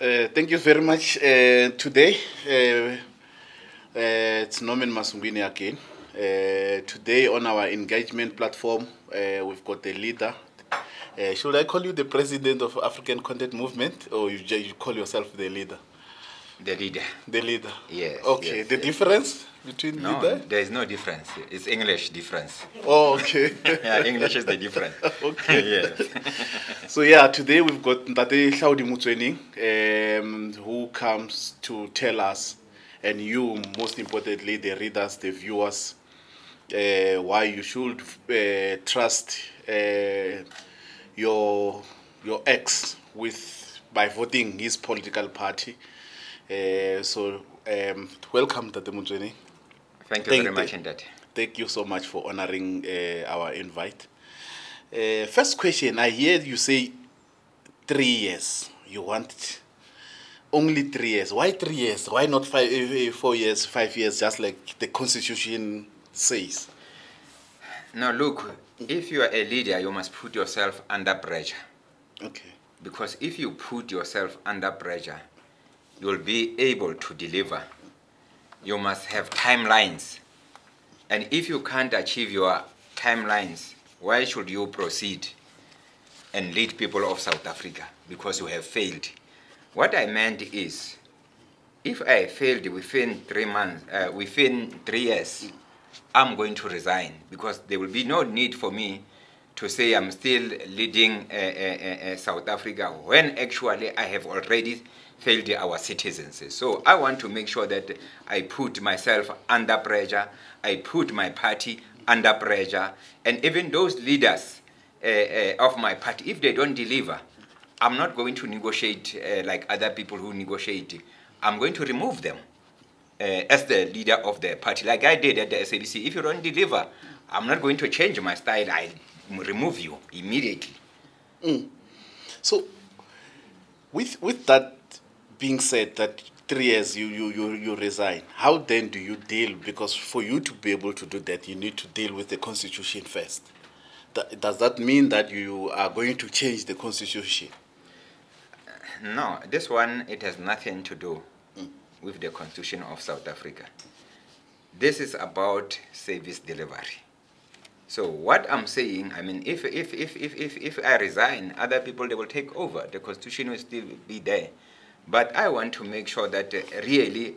Thank you very much. Today, it's Norman Masungwini again. Today on our engagement platform, we've got the leader. Should I call you the president of African Content Movement, or you call yourself the leader? The leader. The leader. Yes. Okay. Yes, the yes. difference between No, leader? there is no difference. It's English difference. Oh, okay. Yeah, English is the difference. Okay. Yes. So yeah, today we've got Hlaudi Motsoeneng, who comes to tell us, and you, most importantly, the readers, the viewers, why you should trust your ex by voting his political party. Welcome, Tate Motsoeneng. Thank you very much indeed. Thank you so much for honoring our invite. First question, I hear you say 3 years. You want only 3 years. Why 3 years? Why not 4 years, 5 years, just like the Constitution says? Now look, if you are a leader, you must put yourself under pressure. Okay. Because if you put yourself under pressure, you will be able to deliver. You must have timelines. And if you can't achieve your timelines, why should you proceed and lead people of South Africa? Because you have failed. What I meant is, if I failed within 3 months, within 3 years, I'm going to resign, because there will be no need for me to say I'm still leading South Africa when actually I have already failed our citizens. So I want to make sure that I put myself under pressure, I put my party under pressure, and even those leaders of my party, if they don't deliver, I'm not going to negotiate like other people who negotiate. I'm going to remove them as the leader of the party, like I did at the SABC. If you don't deliver, I'm not going to change my style. I remove you immediately. So, with that being said, that 3 years you resign, how then do you deal? Because for you to be able to do that, you need to deal with the Constitution first. Does that mean that you are going to change the Constitution? No, this one, it has nothing to do with the Constitution of South Africa. This is about service delivery. So what I'm saying, I mean, if I resign, other people, they will take over. The Constitution will still be there. But I want to make sure that really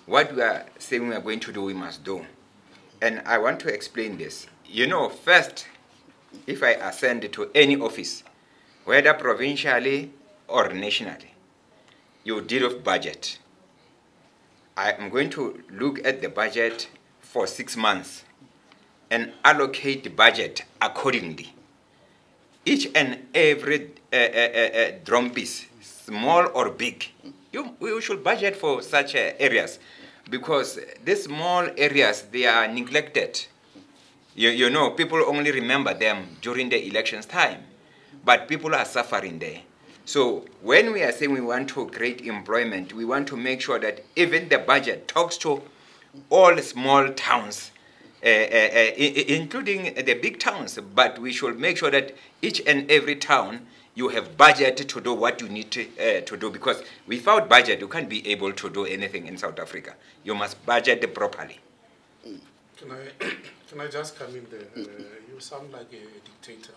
what we are saying we are going to do, we must do. And I want to explain this. You know, first, if I ascend to any office, whether provincially or nationally, you deal with budget. I am going to look at the budget for 6 months and allocate the budget accordingly. Each and every drum piece, small or big, you should budget for such areas, because these small areas, they are neglected. You know, people only remember them during the elections time, but people are suffering there. So when we are saying we want to create employment, we want to make sure that even the budget talks to all small towns, including the big towns, but we should make sure that each and every town, you have budget to do what you need to do, because without budget, you can't be able to do anything in South Africa. You must budget properly. Can I just come in there? You sound like a dictator.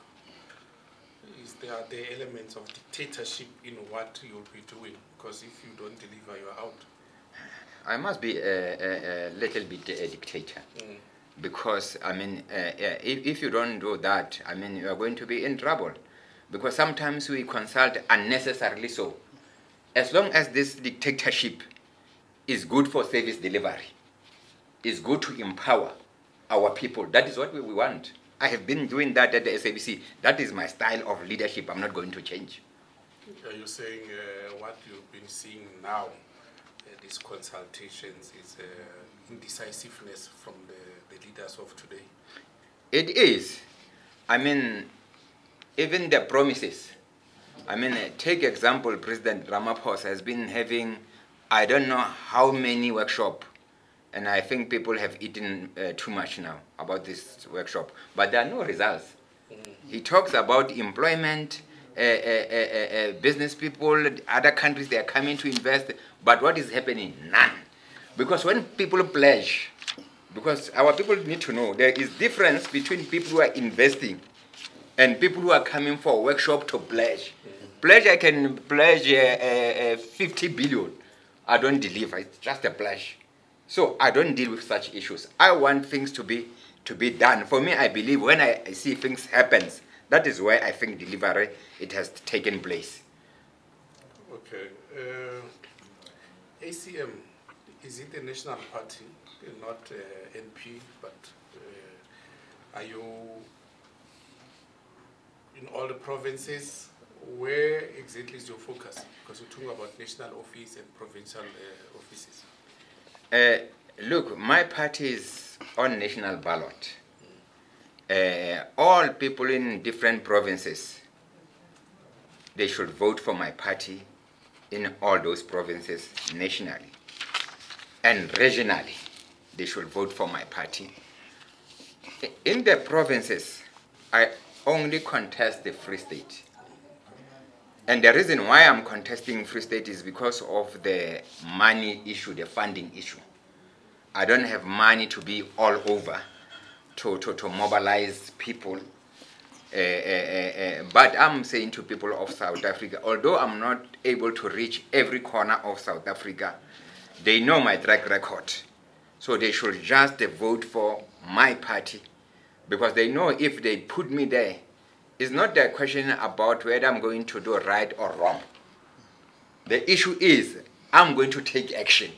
Are there elements of dictatorship in what you'll be doing? Because if you don't deliver, you're out. I must be a little bit a dictator. Because, I mean, if you don't do that, I mean, you are going to be in trouble. Because sometimes we consult unnecessarily so. As long as this dictatorship is good for service delivery, is good to empower our people, that is what we want. I have been doing that at the SABC. That is my style of leadership. I'm not going to change. Are you saying what you've been seeing now, these consultations, is indecisiveness from the leaders of today? It is. I mean, even the promises. I mean, take example, President Ramaphosa has been having, I don't know how many workshops, and I think people have eaten too much now about this workshop, but there are no results. He talks about employment, business people, other countries, they are coming to invest. But what is happening? None. Because when people pledge, because our people need to know there is difference between people who are investing and people who are coming for a workshop to pledge. Pledge, I can pledge 50 billion. I don't deliver. It's just a pledge. So I don't deal with such issues. I want things to be done. For me, I believe when I see things happen, that is where I think delivery, it has taken place. Okay. ACM, is it a national party, not NP, but are you in all the provinces? Where exactly is your focus? Because you're talking about national office and provincial offices. Look, my party is on national ballot. All people in different provinces, they should vote for my party in all those provinces nationally. And regionally, they should vote for my party. In the provinces, I only contest the Free State. And the reason why I'm contesting Free State is because of the money issue, the funding issue. I don't have money to be all over to mobilize people. But I'm saying to people of South Africa, although I'm not able to reach every corner of South Africa, they know my track record. So they should just vote for my party, because they know if they put me there, it's not a question about whether I'm going to do right or wrong. The issue is I'm going to take action.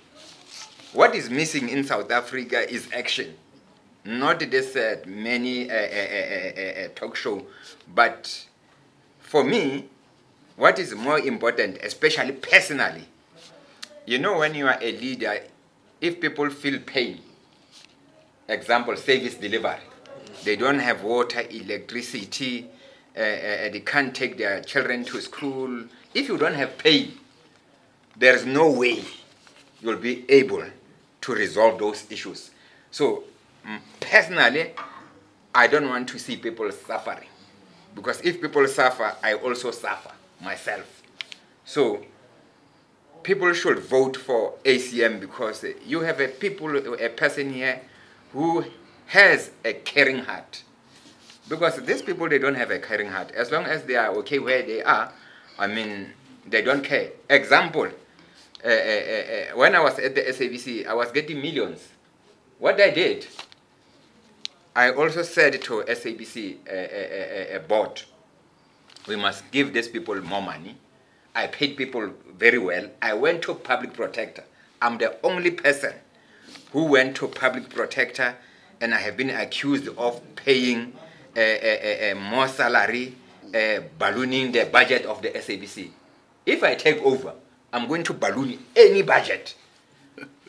What is missing in South Africa is action. Not this many talk show, but for me, what is more important, especially personally, you know, when you are a leader, if people feel pain, example, service delivery, they don't have water, electricity, they can't take their children to school. If you don't have pain, there's no way you'll be able to resolve those issues. So personally, I don't want to see people suffering, because if people suffer, I also suffer myself. So people should vote for ACM, because you have a person here who has a caring heart. Because these people, they don't have a caring heart. As long as they are okay where they are, I mean, they don't care. Example, when I was at the SABC, I was getting millions. What I did, I also said to SABC board, we must give these people more money. I paid people very well. I went to public protector. I'm the only person who went to public protector, and I have been accused of paying more salary, ballooning the budget of the SABC. If I take over, I'm going to balloon any budget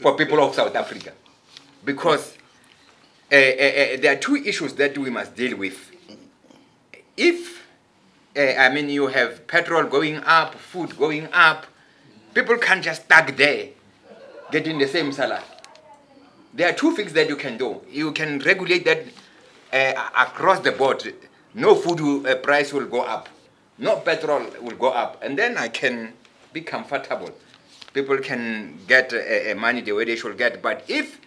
for people of South Africa, because there are two issues that we must deal with. If you have petrol going up, food going up, people can't just stuck there getting the same salary. There are two things that you can do. You can regulate that across the board. No food price will go up. No petrol will go up. And then I can be comfortable. People can get money the way they should get. But if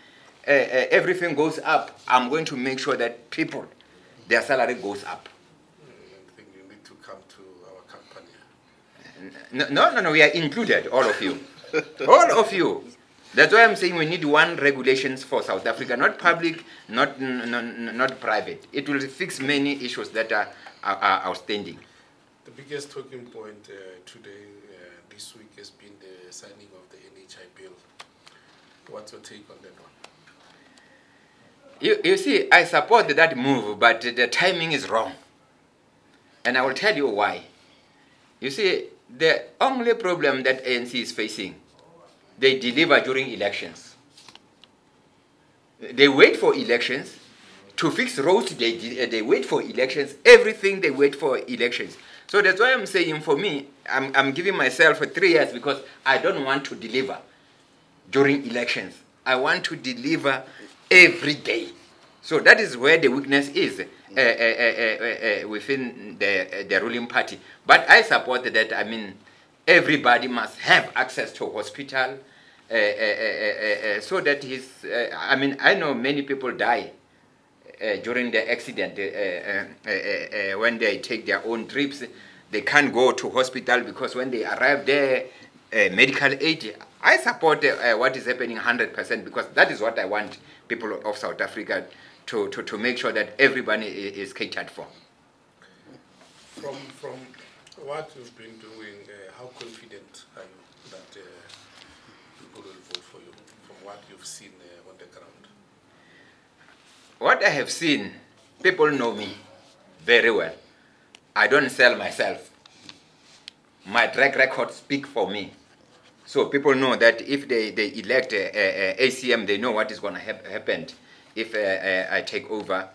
everything goes up, I'm going to make sure that people, their salary goes up. I think you need to come to our company. No, we are included, all of you. All of you. That's why I'm saying we need one regulations for South Africa, not public, not private. It will fix many issues that are outstanding. The biggest talking point today, this week, has been the signing of the NHI bill. What's your take on that one? You see, I support that move, but the timing is wrong. And I will tell you why. You see, the only problem that ANC is facing, they deliver during elections. They wait for elections. To fix roads, they wait for elections. Everything, they wait for elections. So that's why I'm saying, for me, I'm giving myself 3 years, because I don't want to deliver during elections. I want to deliver every day. So that is where the weakness is within the ruling party. But I support that. I mean, everybody must have access to hospital so that his. I mean, I know many people die during the accident when they take their own trips. They can't go to hospital because when they arrive there, medical aid. I support what is happening 100% because that is what I want people of South Africa to make sure that everybody is catered for. From what you've been doing, how confident are you that people will vote for you from what you've seen on the ground? What I have seen, people know me very well. I don't sell myself. My track record speaks for me. So people know that if they elect ACM, they know what is going to happen if I take over.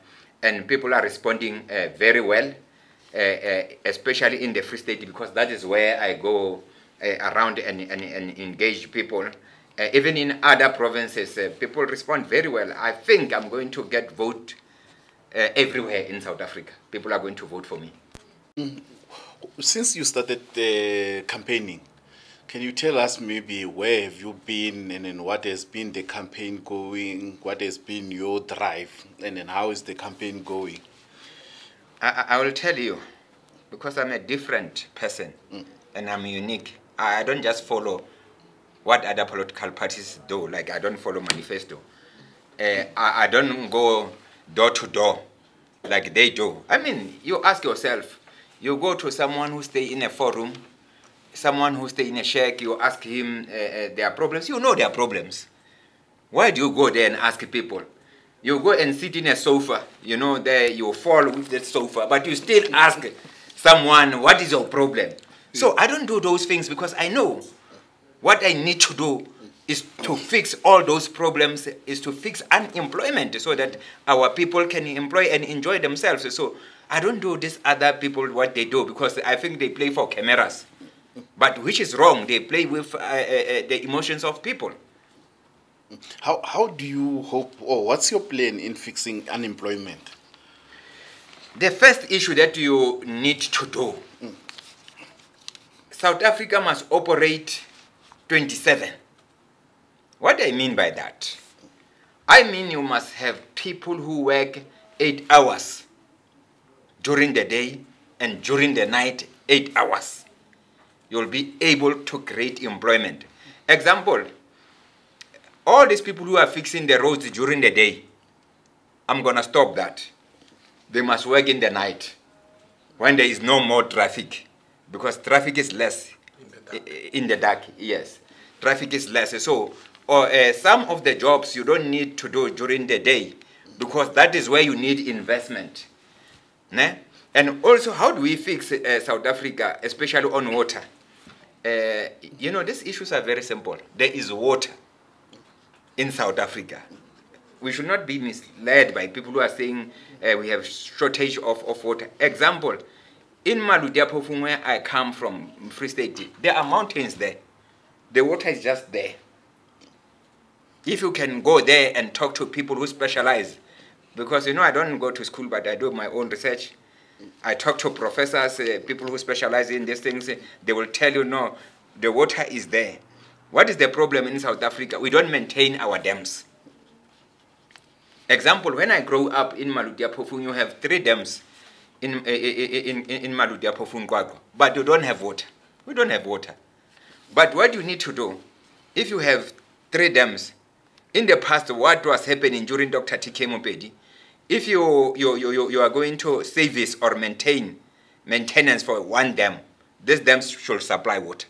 And people are responding very well, especially in the Free State, because that is where I go around and engage people. Even in other provinces, people respond very well. I think I'm going to get vote everywhere in South Africa. People are going to vote for me. Since you started campaigning, can you tell us maybe where have you been and then what has been the campaign going, what has been your drive, and then how is the campaign going? I will tell you, because I'm a different person and I'm unique. I don't just follow what other political parties do, like I don't follow manifesto. I don't go door to door like they do. I mean, you ask yourself, you go to someone who stay in a forum, someone who stay in a shack, you ask him their problems, you know their problems. Why do you go there and ask people? You go and sit in a sofa, you know, there you fall with the sofa, but you still ask someone, what is your problem? So I don't do those things because I know what I need to do is to fix all those problems, is to fix unemployment so that our people can employ and enjoy themselves. So I don't do these other people what they do because I think they play for cameras. But which is wrong. They play with the emotions of people. How do you hope, or what's your plan in fixing unemployment? The first issue that you need to do, South Africa must operate 27. What do I mean by that? I mean you must have people who work 8 hours during the day and during the night 8 hours. You'll be able to create employment. Example, all these people who are fixing the roads during the day, I'm going to stop that. They must work in the night when there is no more traffic, because traffic is less in the dark. Yes, traffic is less. So some of the jobs you don't need to do during the day because that is where you need investment. Ne? And also, how do we fix South Africa, especially on water? You know, these issues are very simple. There is water in South Africa. We should not be misled by people who are saying we have shortage of water. Example, in Maludiapofung, where I come from, Free State, there are mountains there. The water is just there. If you can go there and talk to people who specialize, because, you know, I don't go to school, but I do my own research. I talk to professors, people who specialize in these things. They will tell you, no, the water is there. What is the problem in South Africa? We don't maintain our dams. Example, when I grow up in Maludiapofung, you have 3 dams in Maludiapofung, but you don't have water. We don't have water. But what you need to do, if you have 3 dams, in the past, what was happening during Dr. T.K. Mopedi, if you are going to service or maintenance for one dam, this dam should supply water.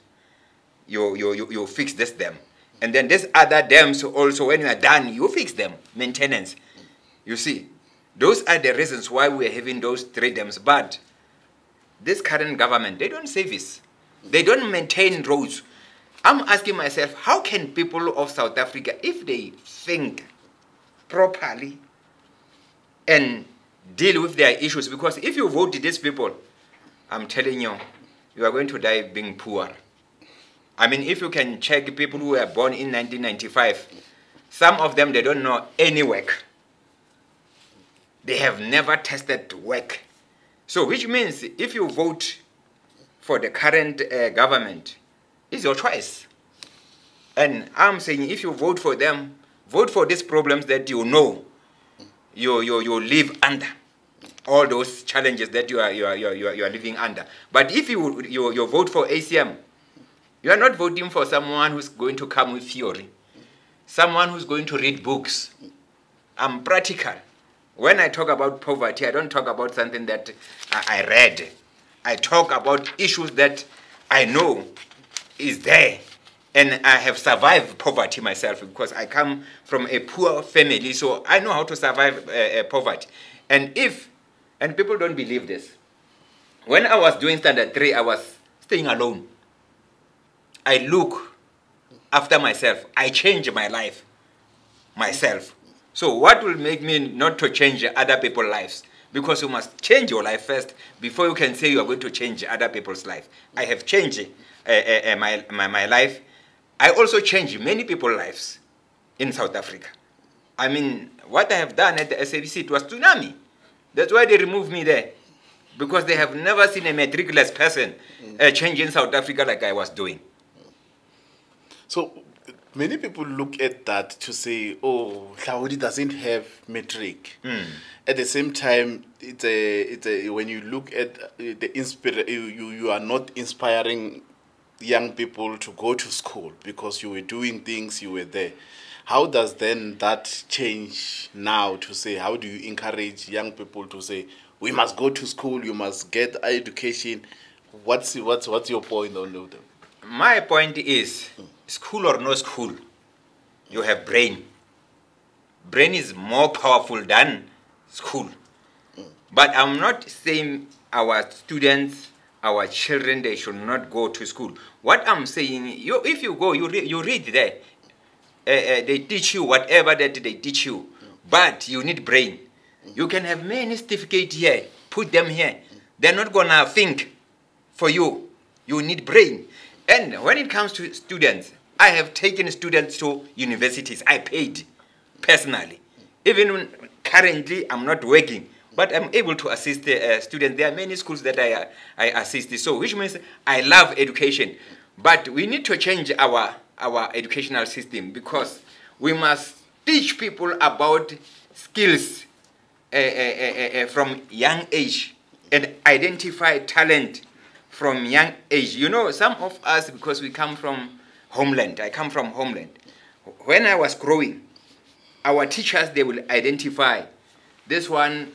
You fix this dam. And then these other dams also, when you are done, you fix them, maintenance. You see, those are the reasons why we are having those 3 dams. But this current government, they don't service. They don't maintain roads. I'm asking myself, how can people of South Africa, if they think properly and deal with their issues, because if you vote these people, I'm telling you, you are going to die being poor. I mean, if you can check people who were born in 1995, some of them, they don't know any work. They have never tested work. So which means if you vote for the current government, it's your choice. And I'm saying if you vote for them, vote for these problems that you know you live under. All those challenges that you are living under. But if you vote for ACM, you are not voting for someone who's going to come with theory, someone who's going to read books. I'm practical. When I talk about poverty, I don't talk about something that I read. I talk about issues that I know is there. And I have survived poverty myself because I come from a poor family, so I know how to survive poverty. And people don't believe this. When I was doing Standard 3, I was staying alone. I look after myself. I change my life myself. So what will make me not to change other people's lives? Because you must change your life first before you can say you are going to change other people's life. I have changed my life. I also changed many people's lives in South Africa. I mean, what I have done at the SABC, it was tsunami. That's why they removed me there. Because they have never seen a matriculous person change in South Africa like I was doing. So many people look at that to say, oh, Hlaudi doesn't have matric. At the same time, when you look at you are not inspiring young people to go to school because you were doing things, you were there. How does then that change now to say, how do you encourage young people to say, we must go to school, you must get education? What's your point on that? My point is, school or no school, you have brain. Brain is more powerful than school. But I'm not saying our students, our children, they should not go to school. What I'm saying, if you go, you read there. They teach you whatever that they teach you. But you need brain. You can have many certificates here. Put them here. They're not going to think for you. You need brain. And when it comes to students, I have taken students to universities. I paid personally. Even currently, I'm not working. But I'm able to assist students. There are many schools that I assist. So, which means I love education. But we need to change our educational system because we must teach people about skills from young age and identify talent from young age. You know, some of us, because we come from homeland, I come from homeland. When I was growing, our teachers, they will identify this one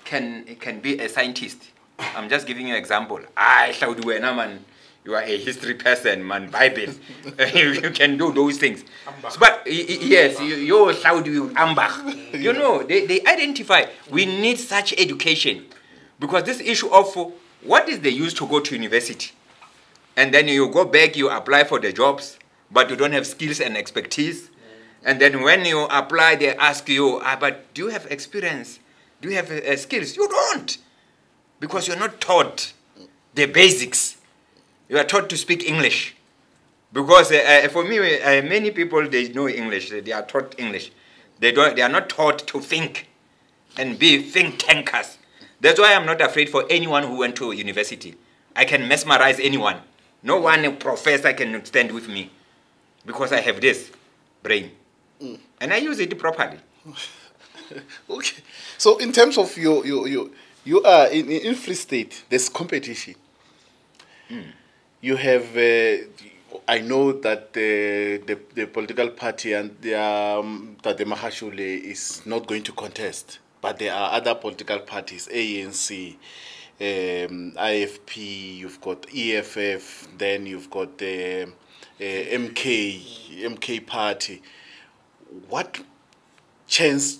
can be a scientist. I'm just giving you an example. Hlaudi Motsoeneng, man, you are a history person, man, Bible. You can do those things. But yes, you're Hlaudi Ambach. You know, they identify. We need such education. Because this issue of what is the use to go to university? And then you go back, you apply for the jobs, but you don't have skills and expertise. And then when you apply, they ask you, but do you have experience? Do you have skills? You don't. Because you're not taught the basics. You are taught to speak English. Because for me, many people, they know English. They are taught English. They are not taught to think and be think tankers. That's why I'm not afraid for anyone who went to university. I can mesmerize anyone. No one professor can stand with me. Because I have this brain. And I use it properly. Okay. So in terms of you are in Free State, there's competition. You have, I know that the political party and that the Mahashule is not going to contest, but there are other political parties, ANC, IFP, you've got EFF, then you've got the MK party. What chance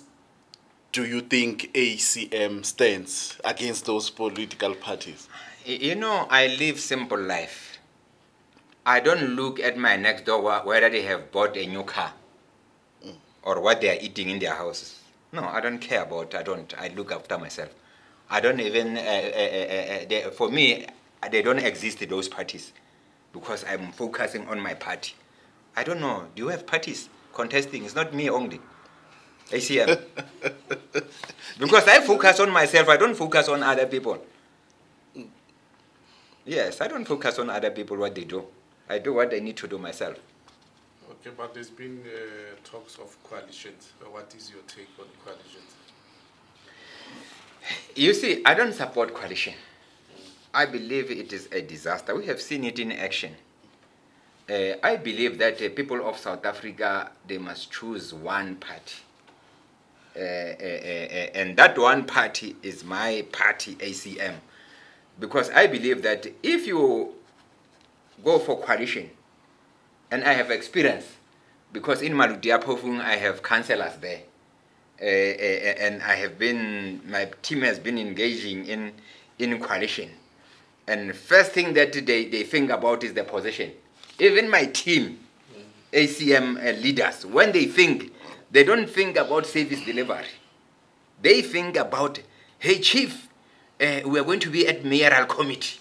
do you think ACM stands against those political parties? You know, I live simple life. I don't look at my next door whether they have bought a new car or what they are eating in their houses. No, I don't care about. I look after myself. I don't even. For me, they don't exist, those parties, because I'm focusing on my party. I don't know. Do you have parties contesting? It's not me only. ACM. Because I focus on myself, I don't focus on other people. Yes, I don't focus on other people, what they do. I do what I need to do myself. Okay, but there's been talks of coalitions. What is your take on coalitions? You see, I don't support coalition. I believe it is a disaster. We have seen it in action. I believe that people of South Africa, they must choose one party. And that one party is my party, ACM. Because I believe that if you go for coalition, and I have experience, because in Hlaudi Motsoeneng I have councillors there, and my team has been engaging in coalition. And first thing that they think about is the position. Even my team, ACM leaders, when they think, they don't think about service delivery. They think about, hey chief, we are going to be at mayoral committee.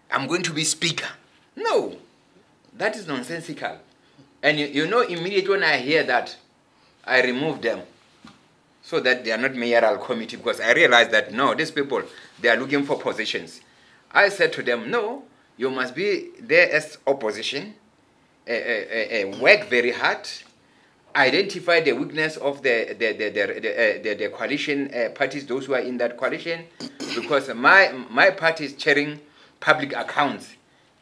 I'm going to be speaker. No, that is nonsensical. And you know, immediately when I hear that, I remove them so that they are not mayoral committee, because I realize that, no, these people, they are looking for positions. I said to them, no, you must be there as opposition, work very hard, identify the weakness of the coalition parties, those who are in that coalition, because my party is chairing public accounts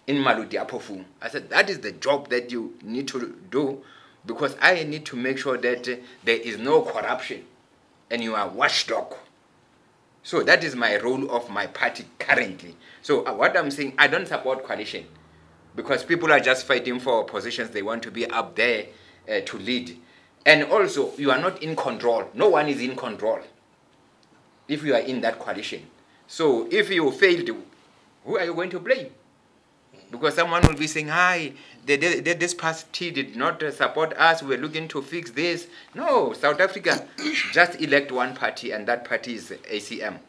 in Hlaudi Motsoeneng. I said, that is the job that you need to do, because I need to make sure that there is no corruption and you are watchdog. So that is my role of my party currently. So what I'm saying, I don't support coalition, because people are just fighting for positions. They want to be up there to lead. And also, you are not in control. No one is in control if you are in that coalition. So if you failed, who are you going to blame? Because someone will be saying, hi, this party did not support us, we're looking to fix this. No, South Africa, just elect one party, and that party is ACM.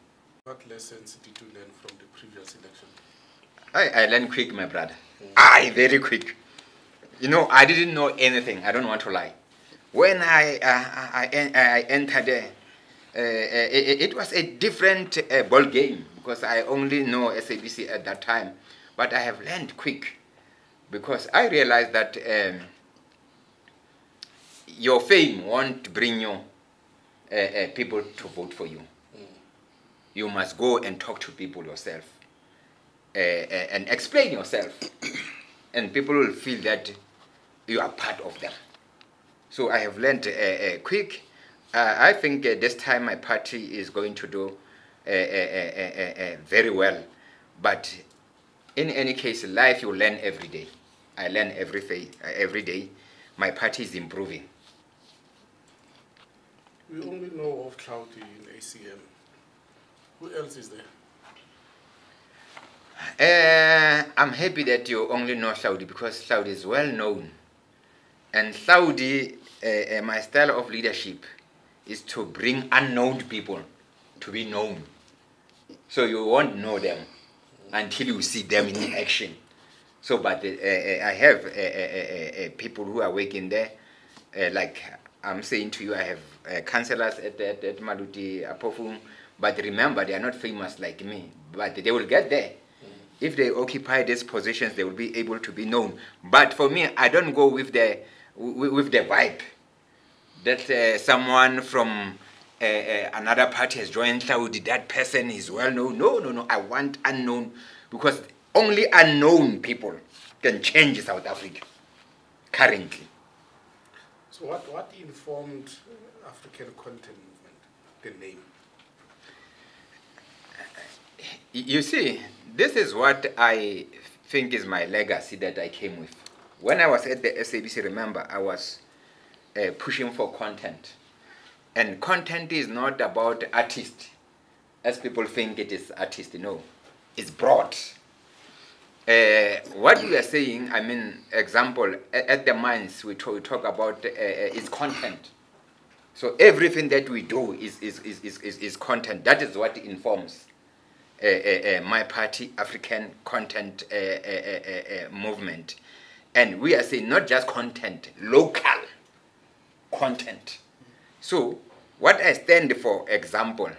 What lessons did you learn from the previous election? I learned quick, my brother. Very quick. You know, I didn't know anything. I don't want to lie. When I entered there, it was a different ball game, because I only know SABC at that time. But I have learned quick, because I realized that your fame won't bring you people to vote for you. You must go and talk to people yourself and explain yourself. And people will feel that you are part of them. So I have learned quick. I think this time my party is going to do very well. But in any case, life you learn every day. I learn every day. My party is improving. We only know of Hlaudi in ACM. Who else is there? I'm happy that you only know Hlaudi, because Hlaudi is well known. And Hlaudi, my style of leadership is to bring unknown people to be known. So you won't know them until you see them in action. So, but I have people who are working there, like I'm saying to you, I have councillors at Hlaudi Motsoeneng, but remember, they are not famous like me, but they will get there. If they occupy these positions, they will be able to be known. But for me, I don't go with the vibe that someone from another party has joined Hlaudi, that person is well known. No. I want unknown, because only unknown people can change South Africa currently. So what informed African Content Movement, the name? You see, this is what I think is my legacy that I came with. When I was at the SABC, remember, I was pushing for content. And content is not about artist, as people think it is artist. No, it's broad. What we are saying, I mean, example, at the mines, we talk about is content. So everything that we do is content. That is what informs my party, African Content Movement. And we are saying not just content, local content. So, what I stand for, example,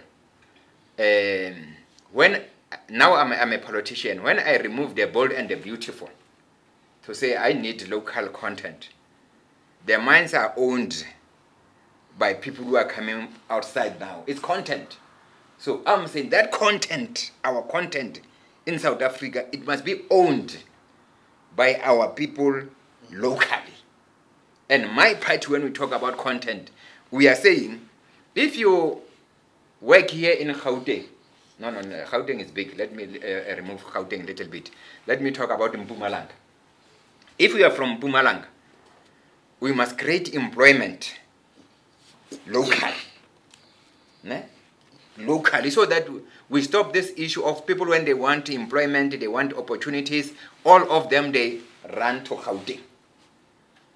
when now I'm a politician, when I remove the bold and the beautiful, to say I need local content, their minds are owned by people who are coming outside now. It's content. So I'm saying that content, our content in South Africa, it must be owned by our people locally. And my part, when we talk about content, we are saying, if you work here in Gauteng, no, Gauteng is big. Let me remove Gauteng a little bit. Let me talk about Mpumalanga. If we are from Mpumalanga, we must create employment locally. Ne? Locally, so that we stop this issue of people when they want employment, they want opportunities, all of them, they run to Gauteng.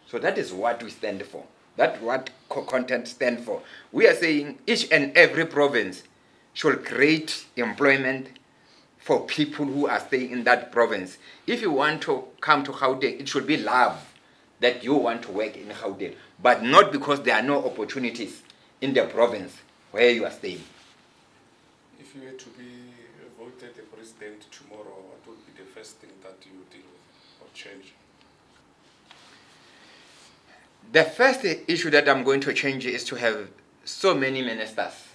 So that is what we stand for. That's what content stands for. We are saying each and every province should create employment for people who are staying in that province. If you want to come to Gauteng, it should be love that you want to work in Gauteng, but not because there are no opportunities in the province where you are staying. If you were to be voted the president tomorrow, what would be the first thing that you would deal with or change? The first issue that I'm going to change is to have so many ministers.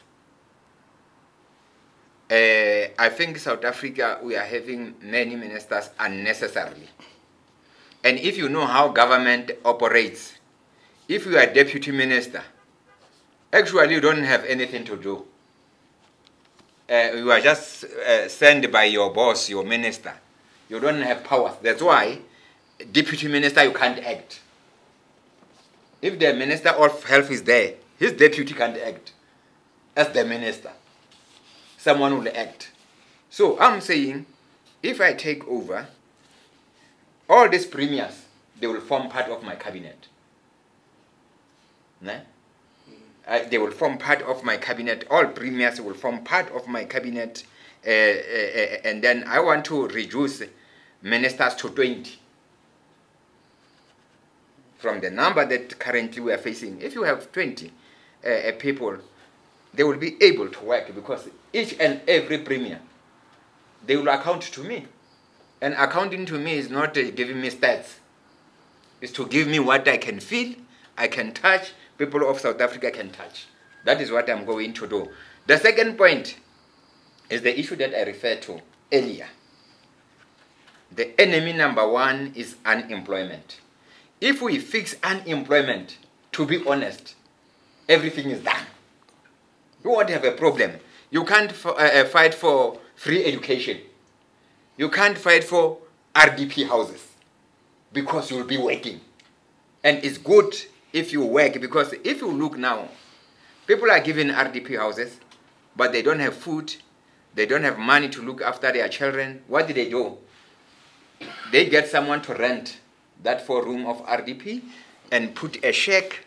I think South Africa, we are having many ministers unnecessarily. And if you know how government operates, if you are deputy minister, actually you don't have anything to do. You are just sent by your boss, your minister. You don't have powers. That's why deputy minister, you can't act. If the minister of health is there, his deputy can't act as the minister. Someone will act. So I'm saying, if I take over, all these premiers, they will form part of my cabinet. Né? They will form part of my cabinet. All premiers will form part of my cabinet. And then I want to reduce ministers to 20. From the number that currently we are facing, if you have 20 people, they will be able to work because each and every premier, they will account to me. And accounting to me is not giving me stats. It's to give me what I can feel, I can touch, people of South Africa can touch. That is what I'm going to do. The second point is the issue that I referred to earlier. The enemy number one is unemployment. If we fix unemployment, to be honest, everything is done. You won't have a problem. You can't fight for free education. You can't fight for RDP houses because you'll be working. And it's good if you work because if you look now, people are given RDP houses, but they don't have food. They don't have money to look after their children. What do? They get someone to rent that 4-room of RDP and put a shack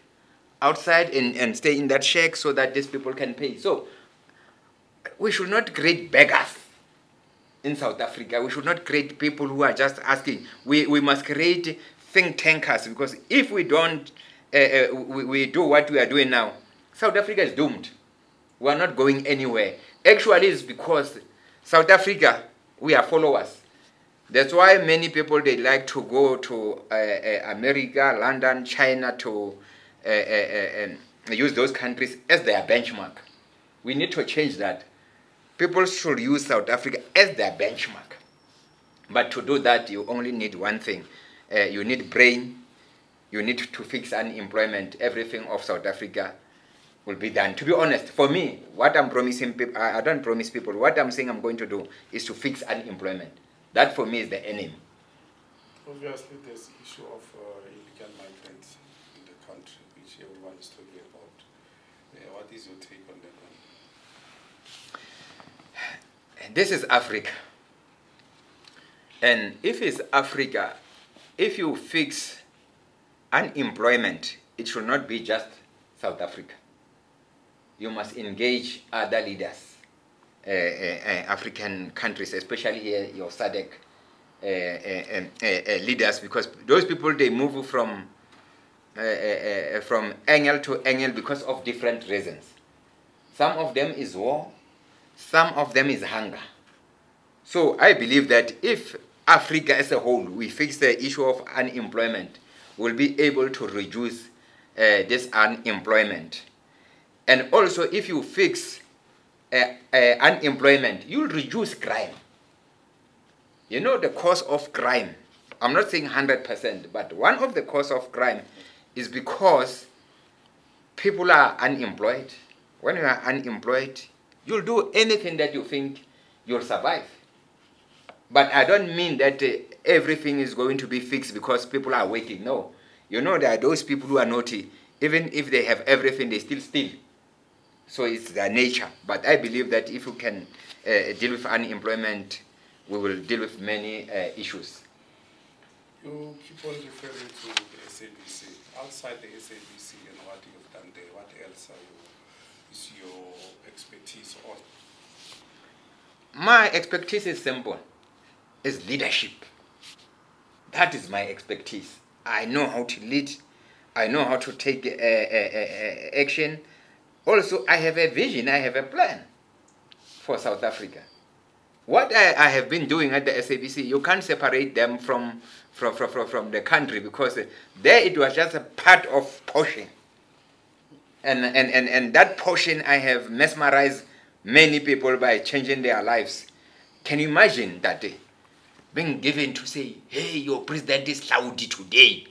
outside and stay in that shack so that these people can pay. So we should not create beggars in South Africa. We should not create people who are just asking. We must create think tankers because if we don't, we do what we are doing now, South Africa is doomed. We are not going anywhere. Actually, it's because South Africa, we are followers. That's why many people, they like to go to America, London, China to use those countries as their benchmark. We need to change that. People should use South Africa as their benchmark. But to do that, you only need one thing. You need brain. You need to fix unemployment. Everything of South Africa will be done. To be honest, for me, what I'm promising people, I don't promise people. What I'm saying I'm going to do is to fix unemployment. That for me is the enemy. Obviously, there's the issue of illegal migrants in the country, which everyone is talking about. What is your take on that one? This is Africa. And if it's Africa, if you fix unemployment, it should not be just South Africa. You must engage other leaders. African countries, especially here, your SADC leaders, because those people, they move from angle to angle because of different reasons. Some of them is war, some of them is hunger. So I believe that if Africa as a whole, we fix the issue of unemployment, we'll be able to reduce this unemployment. And also if you fix unemployment, you'll reduce crime. You know the cause of crime, I'm not saying 100%, but one of the cause of crime is because people are unemployed. When you are unemployed, you'll do anything that you think you'll survive. But I don't mean that everything is going to be fixed because people are working. No. You know, there are those people who are naughty. Even if they have everything, they still steal. So it's their nature. But I believe that if you can deal with unemployment, we will deal with many issues. You keep on referring to the SABC. Outside the SABC and what you've done there, what else is your expertise on? My expertise is simple. It's leadership. That is my expertise. I know how to lead. I know how to take action. Also, I have a vision. I have a plan for South Africa. What I have been doing at the SABC, you can't separate them from the country, because there it was just a part of portion. And that portion, I have mesmerized many people by changing their lives. Can you imagine that being given to say, hey, your president is Hlaudi today?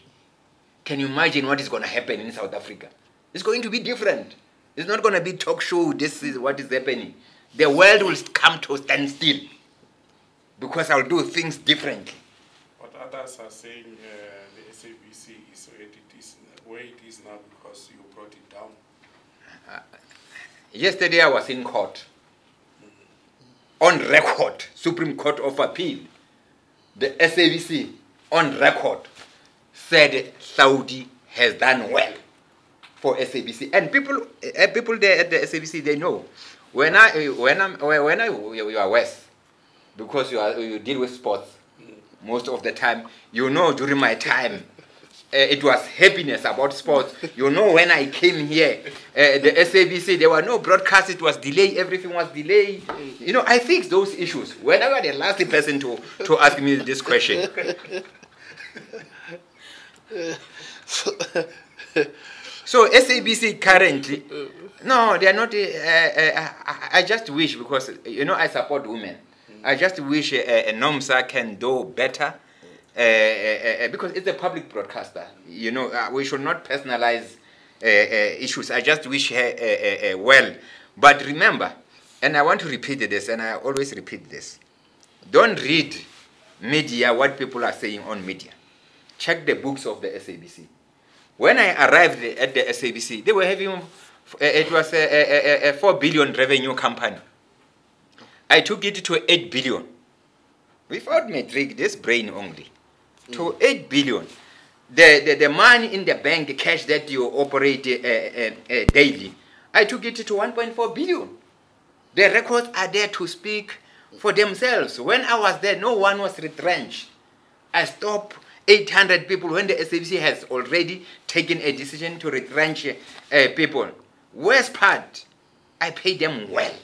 Can you imagine what is going to happen in South Africa? It's going to be different. It's not going to be talk show, this is what is happening. The world will come to stand still because I'll do things differently. But others are saying the SABC is where it is now because you brought it down. Yesterday I was in court. On record, Supreme Court of Appeal, the SABC on record said Hlaudi has done well for SABC. And people there at the SABC, they know. When you are West, because you deal with sports most of the time, you know during my time, it was happiness about sports. You know, when I came here, the SABC, there were no broadcasts, it was delayed, everything was delayed. You know, I fixed those issues. When I was the last person to ask me this question. So SABC currently, no, they are not, I just wish, because, you know, I support women. I just wish NOMSA can do better. Because it's a public broadcaster, you know, we should not personalize issues. I just wish her well. But remember, and I want to repeat this, and I always repeat this, don't read media, what people are saying on media. Check the books of the SABC. When I arrived at the SABC, they were having, it was a 4 billion revenue company. I took it to 8 billion. Without metric, this brain only. To 8 billion. The money in the bank, cash that you operate daily, I took it to 1.4 billion. The records are there to speak for themselves. When I was there, no one was retrenched. I stopped 800 people when the SABC has already taken a decision to retrench people. Worst part, I paid them well.